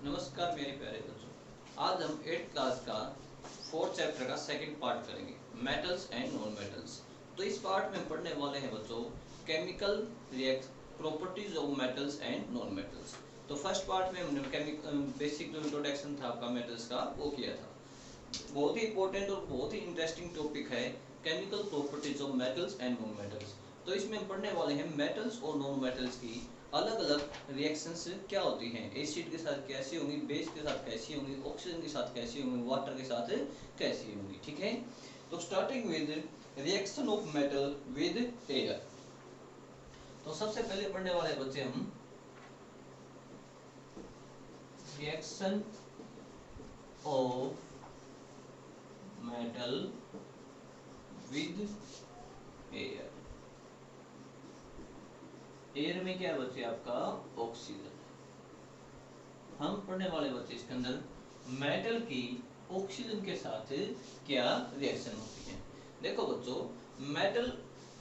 नमस्कार मेरे प्यारे बच्चों। आज हम 8th क्लास का 4th चैप्टर का सेकंड पार्ट करेंगे, मेटल्स एंड नॉन मेटल्स। तो इस पार्ट में हम पढ़ने वाले हैं बच्चों chemical react properties of metals and non metals. तो फर्स्ट पार्ट में हमने बेसिक जो इंट्रोडक्शन था आपका मेटल्स का वो किया था। बहुत ही इंपॉर्टेंट और बहुत ही इंटरेस्टिंग टॉपिक है chemical properties of metals and non metals. तो इसमें हम पढ़ने वाले हैं मेटल्स और नॉन मेटल्स की अलग अलग रिएक्शंस क्या होती हैं, एसिड के साथ कैसी होंगी, बेस के साथ कैसी होंगी, ऑक्सीजन के साथ कैसी होंगी, वाटर के साथ कैसी होंगी। ठीक है, तो starting with reaction of metal with air. तो सबसे पहले पढ़ने वाले बच्चे हम reaction of metal with air. Air में क्या बच्चे आपका ऑक्सीजन। हम पढ़ने वाले बच्चे इसके अंदर मेटल की ऑक्सीजन के साथ क्या रिएक्शन होती है। देखो बच्चों, मेटल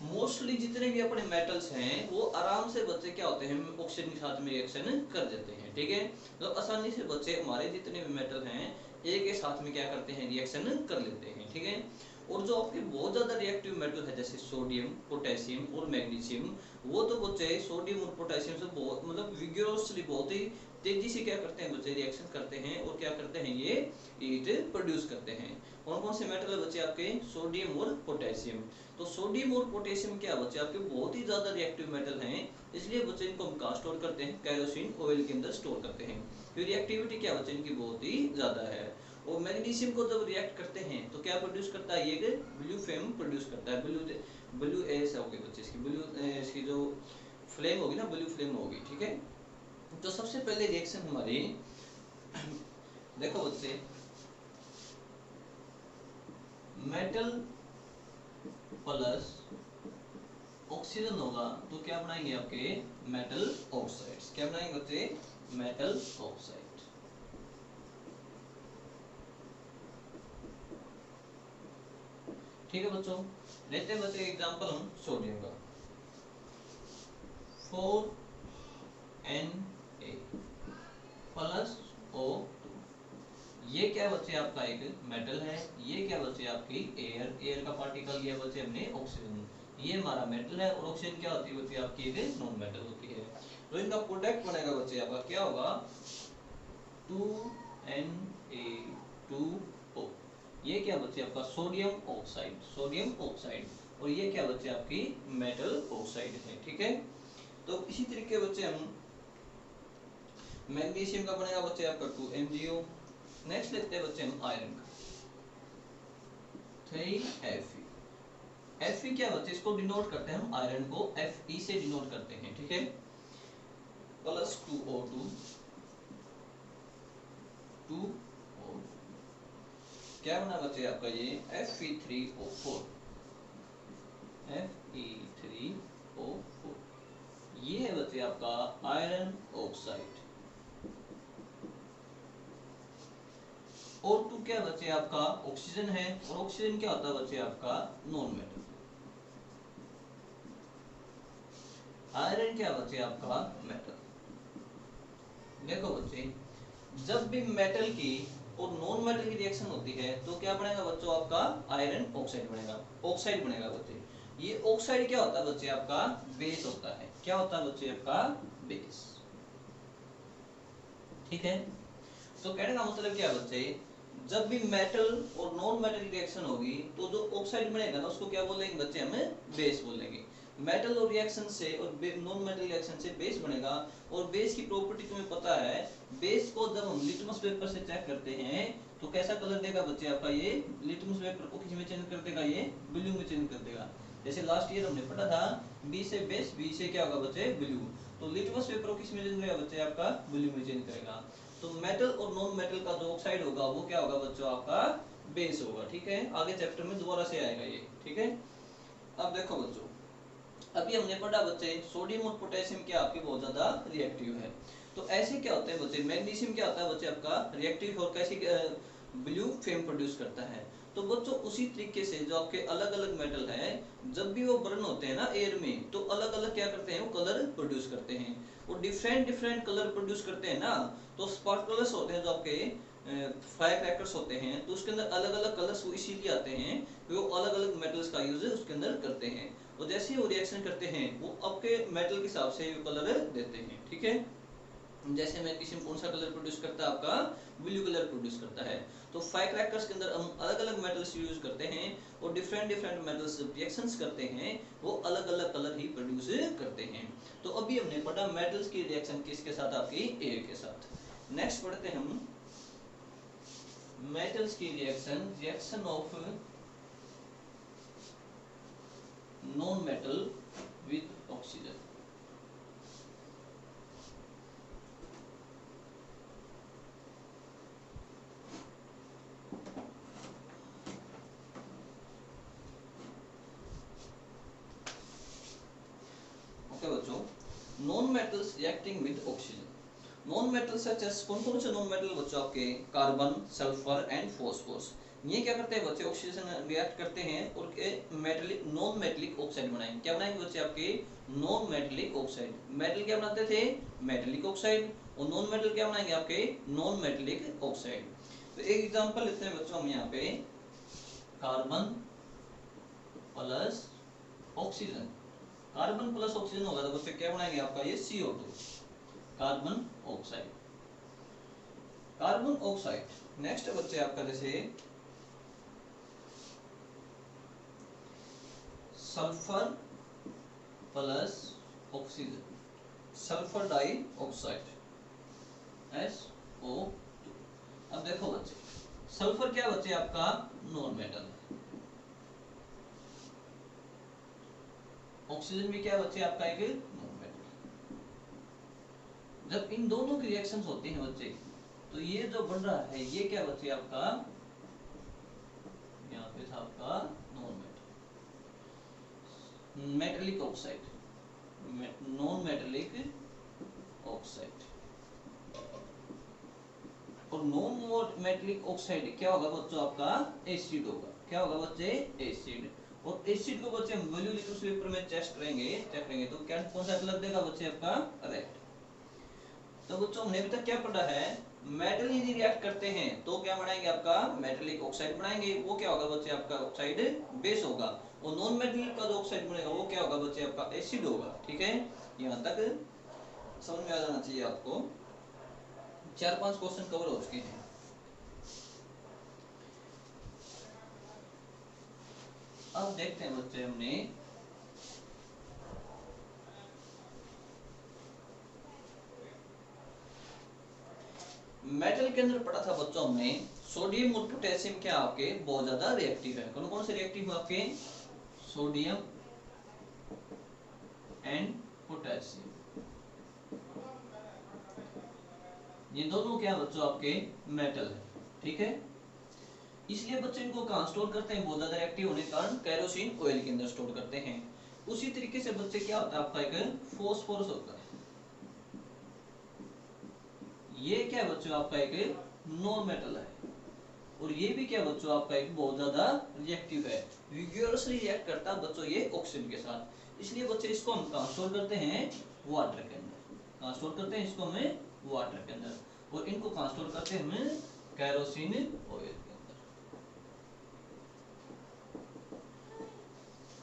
मोस्टली जितने भी अपने मेटल्स हैं वो आराम से बच्चे क्या होते हैं ऑक्सीजन के साथ में रिएक्शन कर देते हैं। ठीक है, तो आसानी से बच्चे हमारे जितने भी मेटल हैं एक के साथ में क्या करते हैं रिएक्शन कर लेते हैं। ठीक है, और जो आपके बहुत ज्यादा रिएक्टिव मेटल है जैसे सोडियम, पोटेशियम और मैग्नीशियम, वो तो बच्चे सोडियम और पोटेशियम से बहुत मतलब विगोरसली बहुत ही तेजी से क्या करते हैं बच्चे रिएक्शन करते हैं और क्या करते हैं ये हीट प्रोड्यूस करते हैं। कौन कौन से मेटल है बच्चे आपके, सोडियम और पोटेशियम। तो सोडियम और पोटेशियम क्या बच्चे आपके बहुत ही ज्यादा रिएक्टिव मेटल हैं, इसलिए बच्चे इनको हम कहाँ स्टोर करते हैं, कैरोसिन ऑयल के अंदर स्टोर करते हैं। फिर रिएक्टिविटी क्या बच्चे इनकी बहुत ही ज्यादा है। और मैग्नीशियम को जब रिएक्ट करते हैं तो क्या प्रोड्यूस करता है, ये ब्लू फ्लेम प्रोड्यूस करता है। ब्लू एस होगी बच्चे इसकी, ब्लू इसकी जो फ्लेम होगी ना ब्लू फ्लेम होगी। ठीक है, तो सबसे पहले रिएक्शन हमारी देखो बच्चे, मेटल प्लस ऑक्सीजन होगा तो क्या बनाएंगे आपके मेटल ऑक्साइड्स। क्या बनाएंगे बच्चे, मेटल ऑक्साइड। ठीक है बच्चों, लेते हैं बच्चे एग्जांपल हम सोडियम का, 4Na प्लस O2। ये क्या बच्चे आपका एक मेटल है, ये क्या बच्चे आपकी एयर, एयर का पार्टिकल लिया बच्चे हमने ऑक्सीजन, ये हमारा मेटल है। और ऑक्सीजन क्या होती है बच्चे आपकी एक नॉन मेटल होती है। तो इनका प्रोडक्ट बनेगा बच्चे आपका क्या होगा, 2Na2O। ये क्या बच्चे आपका सोडियम ऑक्साइड, सोडियम ऑक्साइड। और ये क्या बच्चे आपकी मेटल ऑक्साइड है। ठीक है, तो इसी तरीके बच्चे हम मैग्नीशियम का बनेगा बच्चे आपका 2MgO। नेक्स्ट देखते हैं बच्चे हम आयरन का, 3Fe। Fe क्या बच्चे, इसको डिनोट करते हैं हम आयरन को Fe से डिनोट करते हैं। ठीक है, प्लस 2O2, 2O2 क्या बना बच्चे आपका ये Fe3O4, Fe3O4। ये है बच्चे आपका आयरन ऑक्साइड। O2 क्या बच्चे आपका ऑक्सीजन है, और ऑक्सीजन क्या होता है बच्चे आपका नॉन मेटल। आयरन क्या बच्चे आपका मेटल। देखो बच्चे, जब भी मेटल की और नॉन मेटल की रिएक्शन होती है तो क्या बनेगा बच्चों आपका आयरन ऑक्साइड बनेगा, ऑक्साइड बनेगा बच्चे। ये ऑक्साइड क्या होता है बच्चे आपका बेस होता है। क्या होता है बच्चे आपका बेस। ठीक है, तो कहने का मतलब क्या बच्चे, जब भी मेटल और नॉन मेटल की रिएक्शन होगी तो जो ऑक्साइड बनेगा ना उसको क्या बोलेंगे बच्चे, हमें बेस बोलेंगे। मेटल और रिएक्शन से और नॉन मेटल रिएक्शन से बेस बनेगा। और बेस की प्रॉपर्टी तुम्हें पता है, बेस को जब हम लिटमस पेपर से चेक करते हैं तो कैसा कलर देगा बच्चे आपका, ये लिटमस पेपर को किस में चेंज कर देगा, ये ब्लू में चेंज कर देगा। जैसे लास्ट ईयर हमने पढ़ा था बी से बेस, बी से क्या होगा बच्चे ब्लू, तो लिटमस पेपर को किस में चेंज करेगा बच्चे आपका ब्लू में चेंज करेगा। तो मेटल और नॉन मेटल का जो ऑक्साइड होगा वो क्या होगा बच्चों आपका बेस होगा। ठीक है, आगे चैप्टर में दोबारा से आएगा ये। ठीक है, अब देखो बच्चों, अभी हमने पढ़ा बच्चे सोडियम और पोटेशियम क्या आपके बहुत ज्यादा रिएक्टिव है। तो ऐसे क्या होते हैं बच्चे, मैग्नीशियम क्या होता है बच्चे आपका रिएक्टिव और कैसे ब्लू फ्लेम प्रोड्यूस करता है। तो बच्चों उसी तरीके से जो आपके अलग अलग मेटल है जब भी वो बर्न होते हैं ना एयर में तो अलग अलग क्या करते हैं वो कलर प्रोड्यूस करते हैं। वो डिफरेंट डिफरेंट कलर प्रोड्यूस करते हैं ना, तो स्पार्कलर्स होते हैं जो आपके फायर क्रैकर्स होते हैं, तो उसके अंदर अलग अलग कलर्स वो इसीलिए आते हैं कि वो अलग अलग मेटल्स का यूज उसके अंदर करते हैं, और जैसे ही वो रिएक्शन करते हैं वो आपके मेटल के हिसाब से कलर देते हैं, ठीक है। जैसे मैग्नीशियम कौन सा कलर प्रोड्यूस करता है, आपका ब्लू कलर प्रोड्यूस करता है। तो फायर क्रैकर्स के अंदर हम अलग अलग मेटल्स यूज करते हैं, और डिफरेंट डिफरेंट मेटल्स रिएक्शंस करते हैं वो अलग अलग कलर ही प्रोड्यूस करते हैं। तो अभी हमने पढ़ा मेटल्स की रिएक्शन किसके साथ, आपकी एयर के साथ। नेक्स्ट पढ़ते हैं हम मेटल्स की reaction of non metal with oxygen. Okay बच्चों, non metals reacting with oxygen. Non metal such as कौन कौन से नॉन मेटल बच्चों, आपके कार्बन, सल्फर एंड फॉस्फोरस। ये क्या करते हैं बच्चे, ऑक्सीजन रिएक्ट करते हैं और मेटलिक नॉन मेटलिक ऑक्साइड बनाएंगे। क्या बनाएंगे बच्चे, आपके नॉन मेटलिक ऑक्साइड। मेटल क्या बनाते थे, मेटलिक ऑक्साइड, और नॉन मेटल क्या बनाएंगे, आपके नॉन मेटलिक ऑक्साइड। तो एक एग्जांपल लेते हैं बच्चों हम यहाँ पे, carbon plus oxygen. Carbon plus oxygen होगा तो बच्चे क्या बनाएंगे, आपका ये CO2, carbon oxide. Carbon oxide next बच्चे आपका जैसे sulphur plus oxygen, sulphur dioxide SO2। अब देखो बच्चे, सल्फर क्या बच्चे आपका नॉन मेटल है, ऑक्सीजन भी क्या बच्चे आपका एक नॉन मेटल। जब इन दोनों की रिएक्शंस होती हैं बच्चे, तो ये जो बन रहा है ये क्या बच्चे आपका, यहाँ पे था आपका non metal, metallic oxide, non metallic oxide. और नॉन मेटेलिक ऑक्साइड क्या होगा बच्चों, आपका एसिड होगा। क्या होगा बच्चे, एसिड। और एसिड को बच्चे हम वैल्यू लिटमस पेपर में चेक करेंगे तो क्या कौन सा कलर देगा बच्चे, आपका रेड। तो बच्चों हमने अभी तक क्या पढ़ा है, मेटल यदि रिएक्ट करते हैं तो क्या बनाएंगे, आपका मेटेलिक ऑक्साइड बनाएंगे। वो क्या होगा बच्चे, आपका ऑक्साइड बेस होगा। और नॉन मेटेलिक का जो ऑक्साइड बनेगा वो क्या होगा बच्चे, आपका एसिड होगा, ठीक है। यहाँ तक समझ में आ जाना चाहिए आपको। 4-5 क्वेश्चन कवर हो चुके हैं। अब देखते हैं बच्चे, हमने मेटल के अंदर पढ़ा था बच्चों हमने, सोडियम और पोटेशियम क्या आपके बहुत ज्यादा रिएक्टिव है। कौन कौन से रिएक्टिव है आपके, सोडियम एंड पोटेशियम। ये दोनों क्या बच्चों आपके मेटल है, ठीक है। इसलिए बच्चे इनको कहाँ स्टोर करते हैं, बहुत ज्यादा रिएक्टिव होने के कारण केरोसिन ऑयल के अंदर स्टोर करते हैं। उसी तरीके से बच्चे क्या होता है, आपका एक फॉस्फोरस होता है। ये क्या बच्चों आपका एक नॉन मेटल है, और ये भी क्या बच्चों आपका एक बहुत ज्यादा रिएक्टिव है, विगोरसली रिएक्ट करता है बच्चों ये ऑक्सीजन के साथ। इसलिए बच्चे इसको हम कहाँ स्टोर करते हैं, वाटर के अंदर। कहाँ स्टोर करते हैं इसको, हमें वाटर के अंदर। और इनको कहाँ स्टोर करते हैं, हमें केरोसिन ऑयल के अंदर।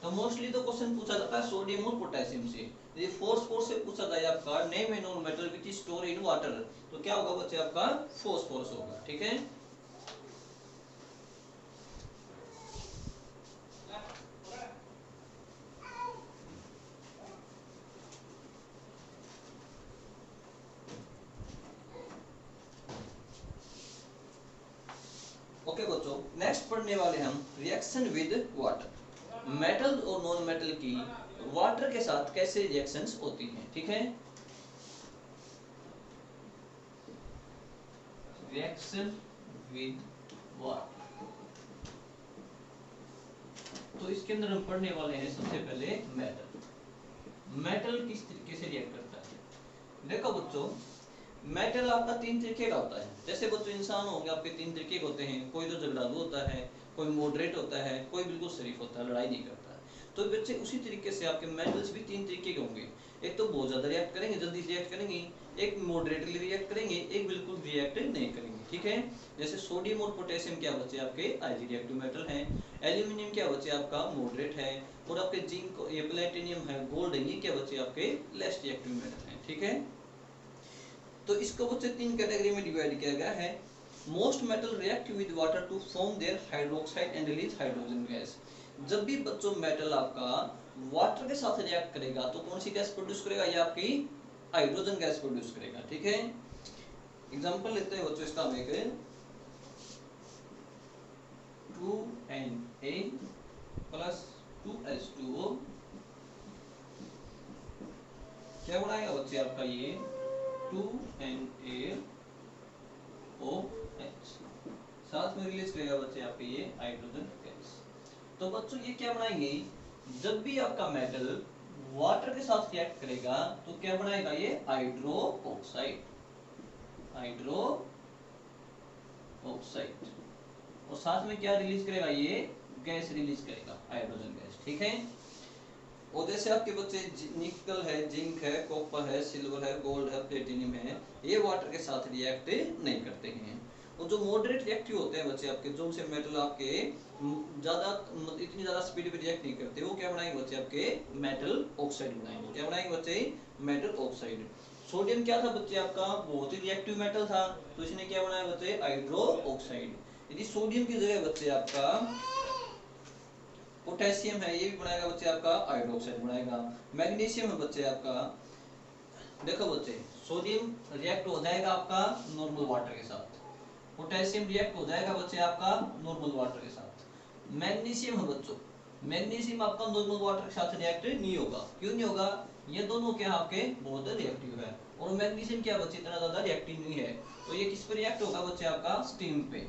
तो मोस्टली तो क्वेश्चन पूछा जाता है सोडियम और पोटेशियम से। यदि फॉस्फोरस से पूछा जाए आपका name A non metal which is store in water, तो क्या होगा बच्चे, आपका फॉस्फोरस होगा, ठीक है। ओके बच्चों, नेक्स्ट पढ़ने वाले हम रिएक्शन विद वाटर। मेटल और नॉन मेटल की वाटर के साथ कैसे रिएक्शंस होती हैं, ठीक है। रिएक्शन विद वाटर, तो इसके अंदर हम पढ़ने वाले हैं सबसे पहले मेटल। मेटल किस तरीके से रिएक्ट करता है, देखो बच्चों, मेटल आपका 3 तरीके का होता है। जैसे बच्चों इंसान होंगे आपके 3 तरीके के होते हैं, कोई तो झगड़ालू होता है, कोई मॉडरेट होता है, कोई बिल्कुल शरीफ होता है, लड़ाई नहीं करता है। तो बच्चे उसी तरीके से आपके मेटल्स भी 3 तरीके के होंगे। एक तो बहुत ज्यादा रिएक्ट करेंगे, जल्दी रिएक्ट करेंगे, एक मॉडरेटली रिएक्ट करेंगे, एक बिल्कुल रिएक्ट नहीं करेंगे, ठीक है। जैसे सोडियम और पोटेशियम क्या बचे आपके हाईली रिएक्टिव मेटल हैं, एल्यूमिनियम क्या बचे आपका मॉडरेट है, और आपके जिंक ये प्लेटिनियम है, गोल्ड है, ये क्या बचे आपके लेस रिएक्टिव मेटल हैं, ठीक है। तो इसको बच्चे तीन कैटेगरी में डिवाइड किया गया है। Most metal react with water to form their hydroxide and release hydrogen gas. जब भी बच्चों मेटल आपका वाटर के साथ रिएक्ट करेगा तो कौन सी गैस प्रोड्यूस करेगा, ये आपकी हाइड्रोजन गैस प्रोड्यूस करेगा, ठीक है। एग्जांपल लेते हैं बच्चों इसका, हम एक 2Na प्लस 2H2O क्या बनाएगा बच्चे आपका ये 2NaOH, साथ में रिलीज करेगा बच्चे आपके ये हाइड्रोजन गैस। तो बच्चों ये क्या बनाएंगे, जब भी आपका मेटल वाटर के साथ रिएक्ट करेगा तो क्या बनाएगा ये हाइड्रो ऑक्साइड, हाइड्रो ऑक्साइड, और साथ में क्या रिलीज करेगा ये गैस रिलीज करेगा हाइड्रोजन गैस, ठीक है। और जैसे आपके बच्चे निकल है, जिंक है, कॉपर है, सिल्वर है, गोल्ड है, प्लेटिनियम है, ये वाटर के साथ रिएक्ट नहीं करते हैं। और जो मॉडरेट रिएक्टिव होते हैं बच्चे आपके, जो से मेटल आपके ज्यादा इतनी ज्यादा स्पीड पे रिएक्ट नहीं करते, वो क्या बनाएंगे बच्चे आपके मेटल ऑक्साइड बनाएंगे। क्या बनाएंगे बच्चे मेटल ऑक्साइड। सोडियम क्या था बच्चे आपका बहुत ही रिएक्टिव मेटल था, तो इसने क्या बनाया बच्चे हाइड्रो ऑक्साइड। यदि सोडियम की जगह बच्चे आपका पोटेशियम है, ये भी बनाएगा बच्चे आपका हाइड्रोक्साइड बनाएगा। मैग्नीशियम है बच्चे आपका, देखो बच्चे सोडियम रिएक्ट हो जाएगा आपका नॉर्मल वाटर के साथ, पोटेशियम रिएक्ट हो जाएगा बच्चे आपका नॉर्मल वाटर के साथ। मैग्नीशियम है बच्चों, मैग्नीशियम आपका नॉर्मल वाटर के साथ रिएक्ट नहीं होगा, क्यों नहीं होगा, ये दोनों क्या आपके बहुत रिएक्टिव है, और मैग्नीशियम क्या बच्चे इतना ज्यादा रिएक्टिव नहीं है, तो ये किस पे रिएक्ट होगा बच्चे आपका स्टीम पे।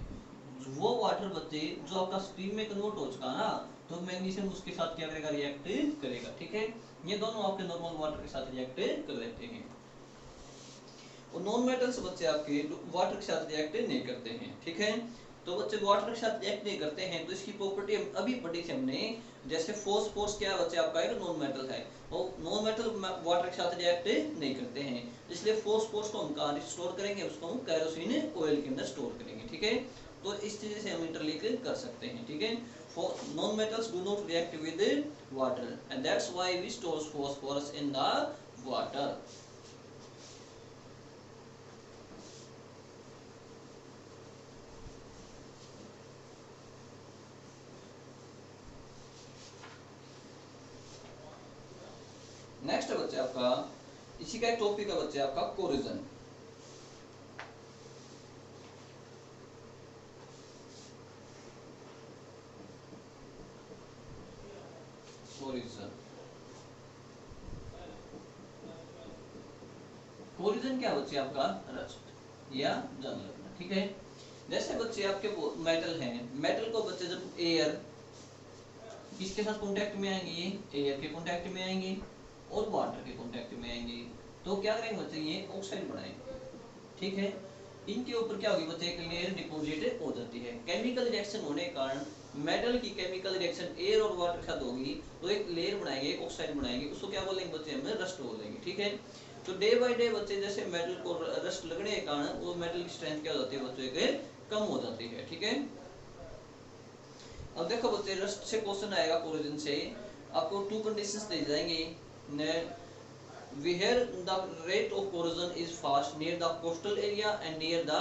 वो वाटर बच्चे जो आपका स्टीम में कन्वर्ट हो चुका ना, तो मैग्नीशियम उसके साथ क्या करेगा रिएक्ट करेगा, ठीक है। ये दोनों आपके नॉर्मल वाटर के साथ रिएक्ट कर लेते हैं। और नॉन मेटल्स बच्चे आपके वाटर के साथ रिएक्ट नहीं करते हैं, ठीक है। तो बच्चे वाटर के साथ रिएक्ट नहीं करते हैं, तो इसकी प्रॉपर्टी अभी पढ़ी थी हमने। जैसे फोस्फोरस क्या बच्चे आपका एक नॉन मेटल है, और नॉन मेटल वाटर के साथ रिएक्ट नहीं करते हैं, इसलिए फोस्फोरस को हम कहाँ स्टोर करेंगे, उसको हम केरोसिन ऑयल के अंदर स्टोर करेंगे, ठीक है। तो इस चीज से हम इंटरलिंक कर सकते हैं, ठीक है। Non metals do not react with water and that's why we store phosphorus in the water. Next है बच्चे आपका, इसी का एक टॉपिक है बच्चे आपका कोरिजन। कोरिजन, कोरिजन क्या बच्चे आपका रस्ट या जंग लगना, ठीक है। जैसे बच्चे आपके मेटल हैं, मेटल को बच्चे जब एयर किसके साथ कांटेक्ट में आएंगे, एयर के कांटेक्ट में आएंगे और वाटर के कांटेक्ट में आएंगे, तो क्या करेंगे बच्चे ये ऑक्साइड बनाएंगे, ठीक है। इनके ऊपर क्या होगी बच्चे एक लेयर डिपॉजिट हो जाती है। केमिकल रिएक्शन होने के कारण मेटल की केमिकल रिएक्शन एयर और वाटर के साथ होगी, तो एक लेयर बनाएंगे, एक ऑक्साइड बनाएंगे, उसको क्या बोलेंगे बच्चे हम रस्ट बोलेंगे, ठीक है। तो डे बाय डे बच्चे जैसे मेटल को रस्ट लगने के कारण वो मेटल की स्ट्रेंथ क्या हो जाती है बच्चों के कम हो जाती है, ठीक है। अब देखो बच्चे रस्ट से क्वेश्चन आएगा कोरिजन से, आपको टू कंडीशंस दे जाएंगे, where the rate of corrosion is fast near the coastal area and near the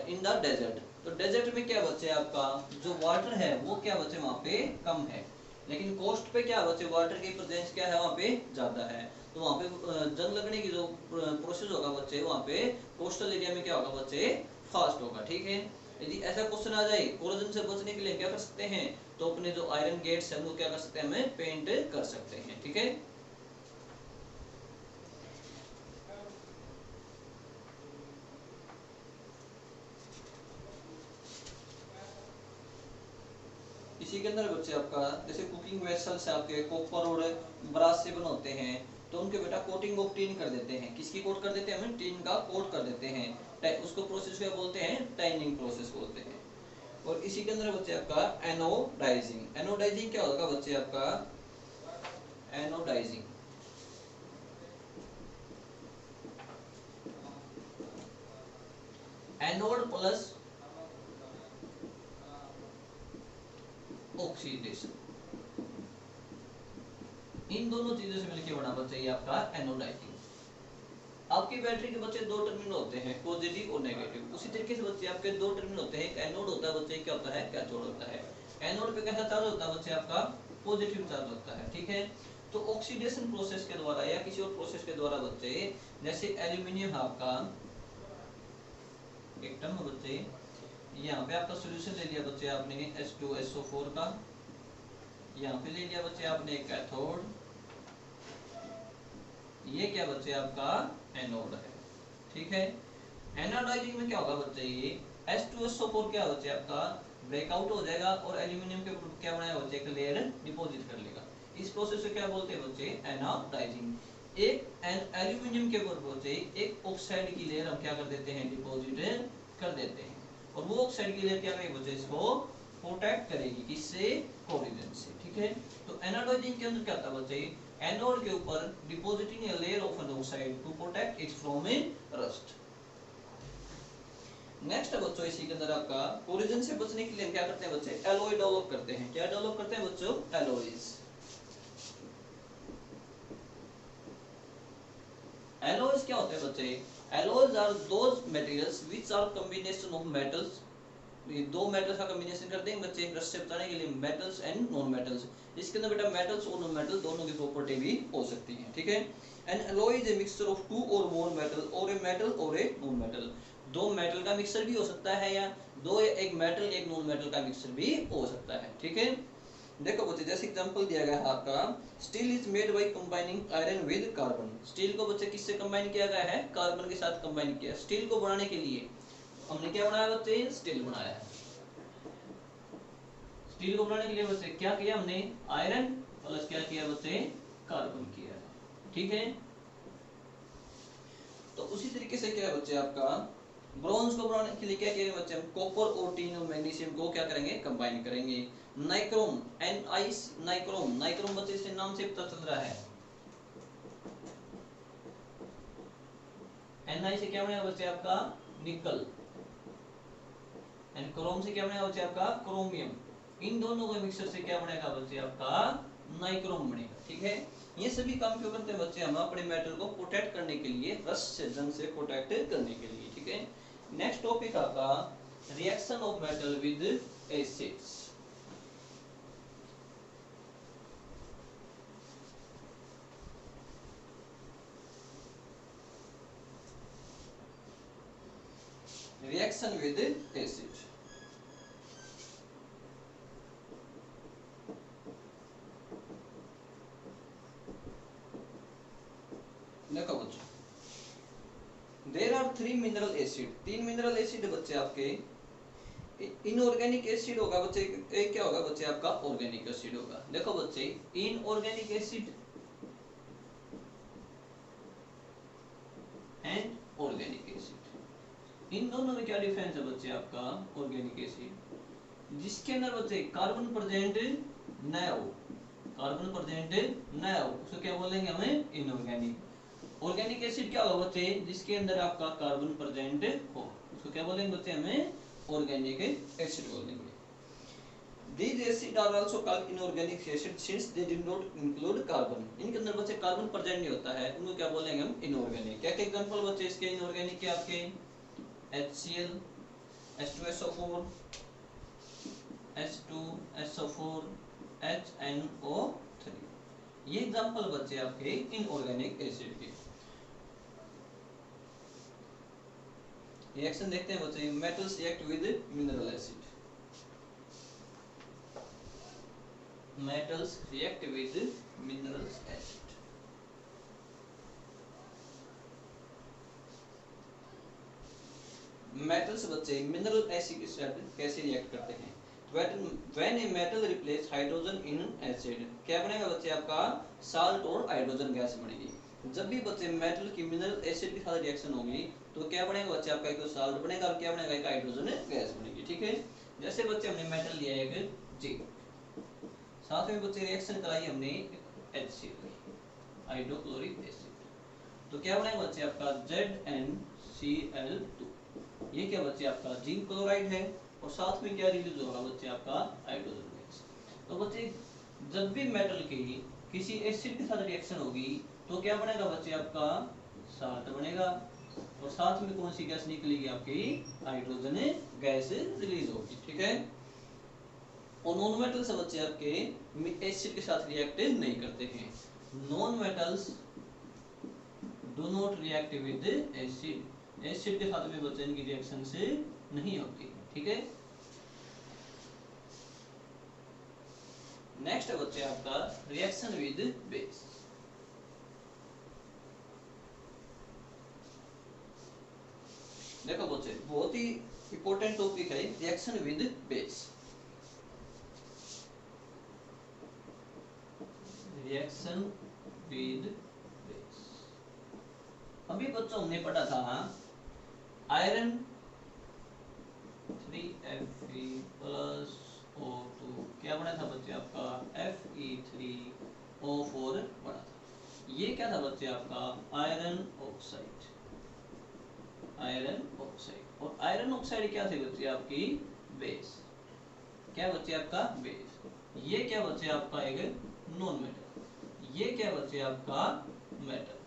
in the desert। तो डेजर्ट में क्या बचे आपका जो वाटर है वो क्या बचे वहाँ पे कम है, लेकिन कोस्ट पे क्या बचे वाटर की प्रेजेंस क्या है वहाँ पे ज्यादा है, तो वहाँ पे जंग लगने की जो प्रोसेस होगा बच्चे वहाँ पे कोस्टल एरिया में क्या होगा बच्चे फास्ट होगा, ठीक है। यदि ऐसा क्वेश्चन आ जाए कोरोजन से बचने के लिए क्या कर सकते हैं, तो अपने जो आयरन गेट्स हैं वो क्या कर सकते हैं हमें पेंट कर सकते हैं, ठीक है। इसी के अंदर बच्चे आपका जैसे कुकिंग वेसल्स आपके कॉपर और ब्रास से बनाते हैं, तो उनके बेटा कोटिंग ऑफ टिन कर देते हैं, किसकी कोट कर देते हैं हम टिन का कोट कर देते हैं, उसको प्रोसेस क्या बोलते हैं टाइनिंग प्रोसेस बोलते हैं। और इसी के अंदर बच्चे आपका एनोडाइजिंग, एनोडाइजिंग क्या होगा बच्चे आपका एनोडाइजिंग, एनोड प्लस ऑक्सीडेशन, इन दोनों चीजों से मिलकर बना बच्चे ये आपका एनोडाइजिंग। आपकी बैटरी के बच्चे दो टर्मिनल होते हैं, पॉजिटिव और नेगेटिव। उसी तरीके से बच्चे आपके दो टर्मिनल होते हैं, एक एनोड होता है बच्चे, क्या होता है कैथोड होता है। एनोड पे कैसा चार्ज होता है बच्चे आपका पॉजिटिव चार्ज होता है, ठीक है। तो ऑक्सीडेशन प्रोसेस के द्वारा या किसी और प्रोसेस के द्वारा बच्चे, जैसे एल्यूमिनियम आपका एक टर्म बच्चे, यहाँ पे आपका सोल्यूशन ले लिया बच्चे आपने H2SO4 का, यहाँ पे ले लिया बच्चे आपने कैथोड, ये क्या बच्चे आपका एनोड है, ठीक है। एनोडाइजिंग में क्या होगा बच्चे, ये H2SO4 क्या बच्चे आपका ब्रेकआउट हो जाएगा और एल्यूमिनियम के क्या बनाया बच्चे एक लेयर डिपॉजिट कर लेगा। इस प्रोसेस को क्या बोलते हैं बच्चे एनोडाइजिंग। एक एल्यूमिनियम के ऊपर बच्चे एक ऑक्साइड की लेयर हम क्या कर देते हैं डिपॉजिट कर देते हैं, और वो ऑक्साइड की लेयर क्या करेगी बच्चे इसको प्रोटेक्ट करेगी, किससे कोरिजन से, ठीक है। तो एनोडाइजिंग के अंदर क्या होता है बच्चे, एनोड के ऊपर depositing a layer of an oxide to protect it from a rust. Next है बच्चों इसी के अंदर आपका कोरिजन से बचने के लिए हम क्या करते हैं बच्चे एलॉय डेवलप करते हैं। क्या डेवलप करते हैं बच्चों एलॉयज। एलॉयज क्या होते हैं बच्चे, alloys are those materials which are combination of metals. ये दो मेटल्स का कॉम्बिनेशन करते हैं बच्चे रस से बताने के लिए, मेटल्स एंड नॉन मेटल्स। इसके अंदर बेटा मेटल्स और नॉन मेटल दोनों की प्रॉपर्टी भी हो सकती है, ठीक है। An alloy is a mixture of two or more metal or a metal or a non metal. दो मेटल का मिक्सचर भी हो सकता है, या दो एक मेटल एक नॉन मेटल का मिक्सचर भी हो सकता है, ठीक है। देखो बच्चे जैसे एग्जांपल दिया गया है आपका, steel is made by combining iron with carbon. Steel को बच्चे किससे कंबाइन किया गया है, कार्बन के साथ कंबाइन किया। स्टील को बनाने के लिए हमने क्या बनाया बच्चे, स्टील बनाया है। स्टील को बनाने के लिए बच्चे क्या किया हमने, आयरन प्लस क्या किया बच्चे कार्बन किया, ठीक है। तो उसी तरीके से क्या है बच्चे आपका ब्रॉन्ज को बनाने के लिए क्या किया बच्चे, हम कॉपर और टिन और मैग्नीशियम को क्या करेंगे कंबाइन करेंगे। नाइक्रोम नाइक्रोम नाइक्रोम बच्चे इसके नाम से पता चल रहा है, Na से क्या बनेगा बच्चे आपका निकल, एंड क्रोम से क्या बनेगा बच्चे आपका क्रोमियम। इन दोनों के मिक्सचर से क्या बनेगा बच्चे आपका नाइक्रोम बनेगा, ठीक है। ये सभी काम क्यों करते हैं बच्चे, हम अपने मेटल को प्रोटेक्ट करने के लिए, रस्ट से जंग से प्रोटेक्ट करने के लिए, ठीक है। नेक्स्ट टॉपिक आपका reaction of metal with acids. Reaction with acid. देखो बच्चों there are 3 mineral acid, 3 mineral acid बच्चे आपके। इनऑर्गेनिक एसिड होगा बच्चे, एक क्या होगा बच्चे आपका ऑर्गेनिक एसिड होगा। देखो बच्चे inorganic acid and organic acid, इन दोनों में क्या डिफरेंस है बच्चे आपका। ऑर्गेनिक एसिड जिसके अंदर बच्चे कार्बन प्रेजेंट न हो, कार्बन प्रेजेंट न हो उसको क्या बोलेंगे हमें इनऑर्गेनिक। ऑर्गेनिक एसिड क्या होगा बच्चे, जिसके अंदर आपका कार्बन प्रेजेंट हो उसको क्या बोलेंगे बच्चे हमें ऑर्गेनिक एसिड बोलेंगे। These acids are also called inorganic acids since they do not include carbon। इनके अंदर बच्चे कार्बन प्रेजेंट नहीं होता है, उनको क्या बोलेंगे हम इनऑर्गेनिक। क्या क्या एग्जांपल बच्चे इसके इनऑर्गेनिक के आपके HCl, H2SO4, H2SO4, HNO3, ये एग्जांपल बच्चे आपके इनऑर्गेनिक एसिड के। रिएक्शन देखते हैं बच्चे, metals react with mineral acid. Metals react with minerals acid। Metals बच्चे मिनरल एसिड के साथ कैसे रिएक्ट करते हैं। When a metal replace hydrogen in acid, क्या बनेगा बच्चे आपका साल्ट और हाइड्रोजन गैस बनेगी। जब भी बच्चे मेटल की मिनरल एसिड के साथ रिएक्शन होगी तो क्या बनेगा बच्चे आपका, एक तो साल्ट बनेगा और क्या बनेगा एक हाइड्रोजन गैस बनेगी, ठीक है। जैसे बच्चे हमने मेटल लिया है एक जिंक, साथ में बच्चे रिएक्शन कराई हमने HCl हाइड्रोक्लोरिक एसिड, तो क्या बनेगा बच्चे आपका ZnCl। Cl2। ये क्या बच्चे आपका जिंक क्लोराइड है और साथ में क्या रिलीज होगा बच्चे आपका हाइड्रोजन गैस। तो बच्चे जब भी मेटल की किसी एसिड के साथ रिएक्शन होगी तो क्या बनेगा बच्चे आपका साल्ट बनेगा और साथ में कौन सी गैस निकलेगी आपकी हाइड्रोजन गैस रिलीज होगी। ठीक है। और नॉन मेटल्स बच्चे आपके एसिड के साथ रिएक्ट नहीं करते हैं। Non metals do not react with acid. Acid के साथ में बच्चे इनकी रिएक्शन से नहीं होती। ठीक है। नेक्स्ट है बच्चे आपका रिएक्शन विद बेस। देखो बच्चे बहुत ही इंपॉर्टेंट टॉपिक है reaction with base. Reaction with base अभी बच्चों हमने पढ़ा था आयरन 3Fe प्लस O2 क्या बना था बच्चे आपका Fe3O4 बना था। ये क्या था बच्चे आपका आयरन ऑक्साइड। आयरन ऑक्साइड और आयरन ऑक्साइड क्या थे बच्चे आपकी बेस। क्या बच्चे आपका बेस। ये क्या बच्चे आपका एक नॉन मेटल। ये क्या बच्चे आपका मेटल।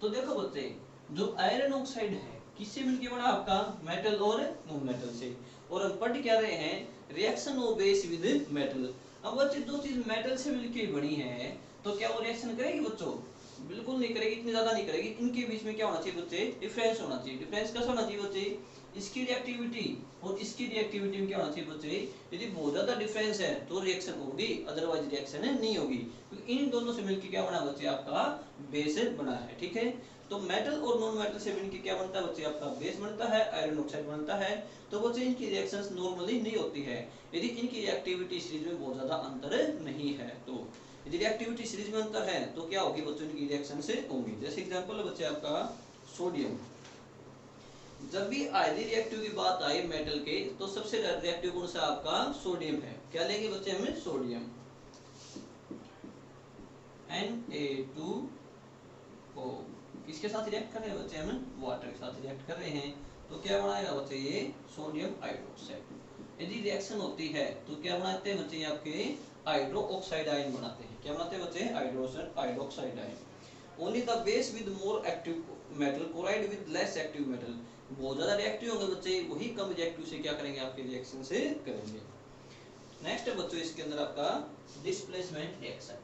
तो देखो बच्चे जो आयरन ऑक्साइड है किससे मिलके बना आपका मेटल और नॉन मेटल से। और हम पढ़ क्या रहे हैं reaction of base with metal. अब बच्चे दो चीज मेटल से मिलके बनी है तो क्या वो रिएक्शन करेगी बच्चों बिल्कुल नहीं करेगी, इतनी ज्यादा नहीं करेगी। इनके बीच में क्या होना चाहिए बच्चे डिफरेंस होना चाहिए। डिफरेंस कैसा होना चाहिए बच्चे इसकी रिएक्टिविटी और इसकी रिएक्टिविटी में क्या होना चाहिए बच्चे यदि बहुत ज्यादा डिफरेंस है तो रिएक्शन होगी अदरवाइज रिएक्शन नहीं होगी। क्योंकि इन दोनों से मिलकर क्या बना बच्चे आपका बेस बना है। ठीक है। तो मेटल और नॉन मेटल से मिलकर क्या बनता है बच्चे आपका बेस बनता है आयरन ऑक्साइड बनता है। तो बच्चे इनकी रिएक्शंस नॉर्मली नहीं होती है यदि इनकी रिएक्टिविटी सीरीज में बहुत ज्यादा अंतर नहीं है। तो यदि रिएक्टिविटी सीरीज में अंतर है तो क्या होगी बच्चों इनकी रिएक्शन से होंगी। जैसे एग्जांपल है बच्चे आपका सोडियम। जब भी आयरन रिएक्टिव की बात आई मेटल के तो सबसे रिएक्टिव कौन सा आपका सोडियम है। क्या लेंगे बच्चे हमें सोडियम Na2O किसके साथ रिएक्ट कर रहे हैं बच्चे हम वाटर के साथ रिएक्ट कर रहे हैं तो क्या बनाएगा बच्चे ये सोडियम हाइड्रोक्साइड। यदि रिएक्शन होती है तो क्या बनाते हैं बच्चे आपके हाइड्रो ऑक्साइड आयन बनाते हैं। क्या बनाते हैं बच्चे hydroxide ion. Only the base with more active metal collide with less active metal. बहुत ज्यादा रिएक्टिव होंगे बच्चे वही कम रिएक्टिव से क्या करेंगे आपके रिएक्शन से करेंगे। नेक्स्ट है बच्चों इसके अंदर आपका डिस्प्लेसमेंट रिएक्शन।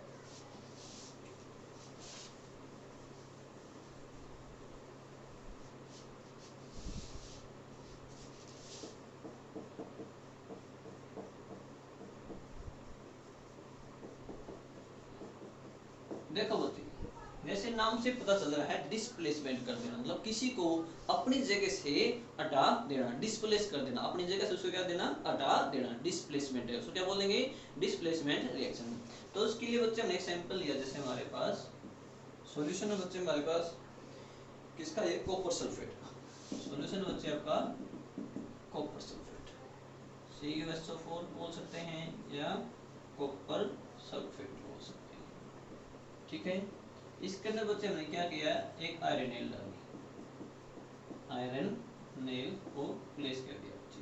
देखो बच्चे जैसे नाम से पता चल रहा है डिस्प्लेसमेंट कर देना मतलब किसी को अपनी जगह से हटा देना। डिस्प्लेस कर देना अपनी जगह से उसको क्या देना हटा देना डिस्प्लेसमेंट है उसको क्या बोलेंगे डिस्प्लेसमेंट रिएक्शन। तो उसके लिए बच्चे हमने एक सैंपल लिया जैसे हमारे पास सॉल्यूशन है बच्चे हमारे पास किसका ये कॉपर सल्फेट का सॉल्यूशन बच्चे आपका कॉपर सल्फेट CuSO4 बोल सकते हैं या कॉपर सल्फेट बोल सकते हैं। ठीक है। इसके अंदर बच्चे हमने क्या किया एक आयरन नेल डाली आयरन नेल को प्लेस कर दिया बच्चे।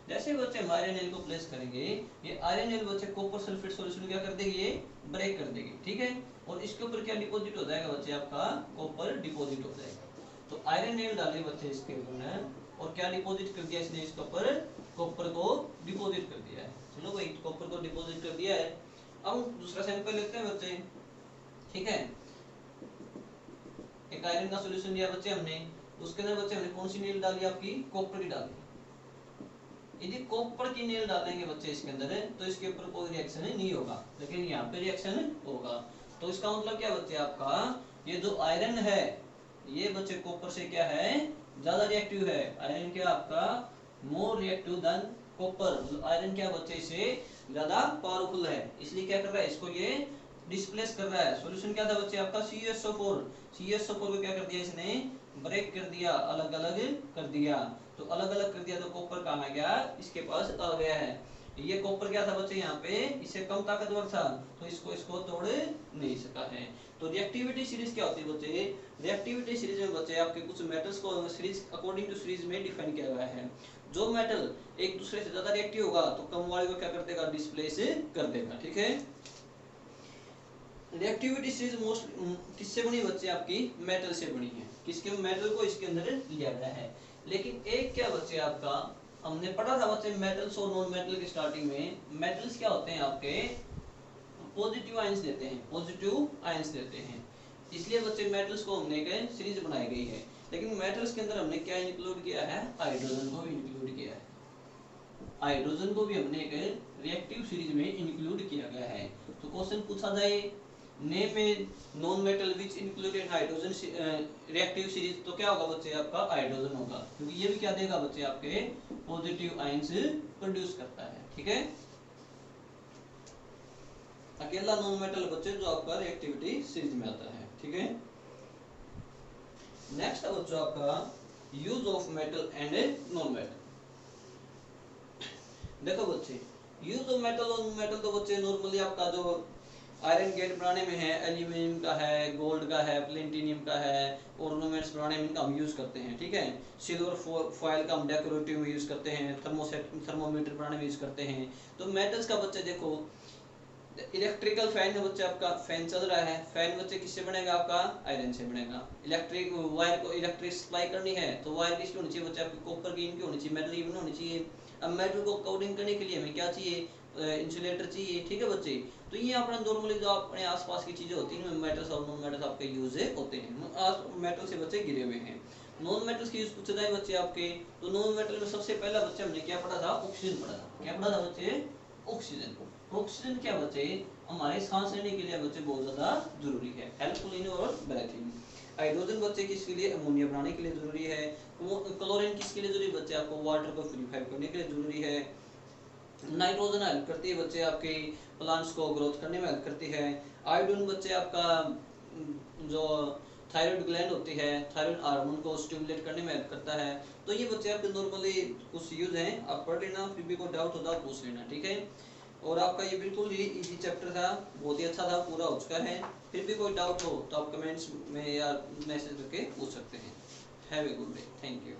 जैसे बच्चे हम आयरन नेल को प्लेस करेंगे ये आयरन नेल बच्चे कॉपर सल्फेट सॉल्यूशन क्या कर देगी ये ब्रेक कर देगी। ठीक है। और इसके ऊपर क्या डिपॉजिट हो जाएगा बच्चे आपका कॉपर डिपॉजिट हो जाएगा। तो आयरन नेल डाले बच्चे इसके ऊपर और क्या डिपॉजिट कर दिया इसने इसके ऊपर कॉपर को डिपॉजिट कर दिया है। चलो भाई कॉपर को डिपॉजिट कर दिया है। अब दूसरा सैंपल लेते हैं बच्चे। ठीक है। एक आयरन का सॉल्यूशन लिया बच्चे हमने उसके अंदर बच्चे हमने कौन सी नेल डाली आपकी कॉपर की डाली। यदि कॉपर की नेल डालेंगे बच्चे इसके अंदर तो इसके ऊपर कोई रिएक्शन नहीं होगा लेकिन यहाँ पे रिएक्शन होगा। तो इसका मतलब क्या बच्चे आपका ये जो आयरन है ये बच्चे कॉपर से क्या है ज्यादा रिएक्टिव है। आयरन क्या आपका more reactive than copper. Iron क्या बच्चे से ज्यादा पावरफुल है इसलिए क्या कर रहा है इसको ये डिस्प्लेस कर रहा है। सॉल्यूशन क्या था बच्चे आपका CuSO4 को क्या कर दिया इसने ब्रेक कर दिया अलग अलग कर दिया। तो अलग अलग कर दिया तो कॉपर कहाँ आ गया इसके पास आ गया है। ये कॉपर क्या था बच्चे यहाँ पे, इससे कम ताकतवर था, तो इसको तोड़ नहीं सका है। तो रिएक्टिविटी सीरीज क्या होती है बच्चे, रिएक्टिविटी सीरीज में बच्चे आपके कुछ मेटल्स को सीरीज अकॉर्डिंग टू सीरीज में डिफाइन किया गया है। जो मेटल एक दूसरे से ज्यादा रिएक्टिव होगा तो कम वाले को क्या कर देगा, डिस्प्लेस कर देगा, ठीक है। रिएक्टिविटी सीरीज मोस्ट किससे बनी बच्चे, आपकी मेटल से बनी है, किसके, मेटल को इसके अंदर लिया गया है। लेकिन एक क्या बच्चे आपका, हमने पढ़ा था बच्चे मेटल्स और नॉन मेटल की स्टार्टिंग में, मेटल्स क्या होते हैं आपके, पॉजिटिव आयंस देते हैं, पॉजिटिव आयंस देते हैं, इसलिए बच्चे मेटल्स को हमने एक सीरीज बनाई गई है। लेकिन मेटल्स के अंदर हमने क्या इंक्लूड किया है, हाइड्रोजन को भी इंक्लूड किया है, हाइड्रोजन को भी हमने एक रिएक्टिव सीरीज में इंक्लूड किया गया है। तो क्वेश्चन पूछा जाए name A non metal which included hydrogen reactive series, तो क्या होगा बच्चे आपका हाइड्रोजन होगा, क्योंकि ये भी क्या देगा बच्चे आपके पॉजिटिव आयंस प्रोड्यूस करता है, ठीक है। अकेला नॉन मेटल बच्चे जो आपका रिएक्टिविटी सीरीज में आता है, ठीक है। नेक्स्ट है बच्चों आपका use of metal and non metal. देखो बच्चे यूज ऑफ मेटल और नॉन मेटल, तो बच्चे नॉर्मली आपका जो आयरन गेट बनाने में है, एल्यूमिनियम का है, गोल्ड का है, प्लेटिनियम का है, ऑर्नामेंट्स बनाने में इनका हम यूज करते हैं, ठीक है। सिल्वर फॉइल का हम डेकोरेटिव में यूज करते हैं, थर्मोमीटर बनाने में यूज करते हैं। तो मेटल्स का बच्चे देखो, इलेक्ट्रिकल फैन है बच्चे, आपका फैन चल रहा है, फैन बच्चे किससे बनेगा, आपका आयरन से बनेगा। इलेक्ट्रिक वायर को इलेक्ट्रिक सप्लाई करनी है तो वायर किसकी होनी चाहिए बच्चे, आपकी कॉपर की इनकी होनी चाहिए, मेटल की होनी चाहिए। अब मेटल को कोटिंग करने के लिए हमें क्या चाहिए, इंसुलेटर चाहिए, ठीक है बच्चे। तो ये अपना नॉर्मली जो अपने आसपास की चीजें होती हैं, मेटल्स और नॉन मेटल्स आपके यूज होते हैं। मेटल से बच्चे गिरे हुए हैं। नॉन मेटल्स की यूज पूछे जाए बच्चे आपके, तो नॉन मेटल में सबसे पहला बच्चे हमने क्या पढ़ा था, ऑक्सीजन पढ़ा था। क्या पढ़ा था बच्चे, ऑक्सीजन। ऑक्सीजन क्या बच्चे, हमारे सांस लेने के लिए बच्चे बहुत ज्यादा जरूरी है, हेल्पफुल इन और ब्रीथिंग। हाइड्रोजन बच्चे किसके लिए, अमोनिया बनाने के लिए जरूरी है। क्लोरीन किसके लिए जरूरी बच्चे, आपको वाटर को प्यूरिफाई करने के लिए जरूरी है। नाइट्रोजन हेल्प करती है बच्चे आपके प्लांट्स को ग्रोथ करने में हेल्प करती है। आयोडीन बच्चे आपका जो थायराइड ग्लैंड होती है, थायराइड हार्मोन को स्टिमुलेट करने में हेल्प करता है। तो ये बच्चे आपके नॉर्मली कुछ यूज हैं, आप पढ़ लेना, फिर भी कोई डाउट होता पूछ लेना, ठीक है। और आपका ये बिल्कुल ही इजी चैप्टर था, बहुत ही अच्छा था, पूरा हो चुका है। फिर भी कोई डाउट हो तो आप कमेंट्स में या मैसेज करके पूछ सकते हैं। Have a good day, thank you.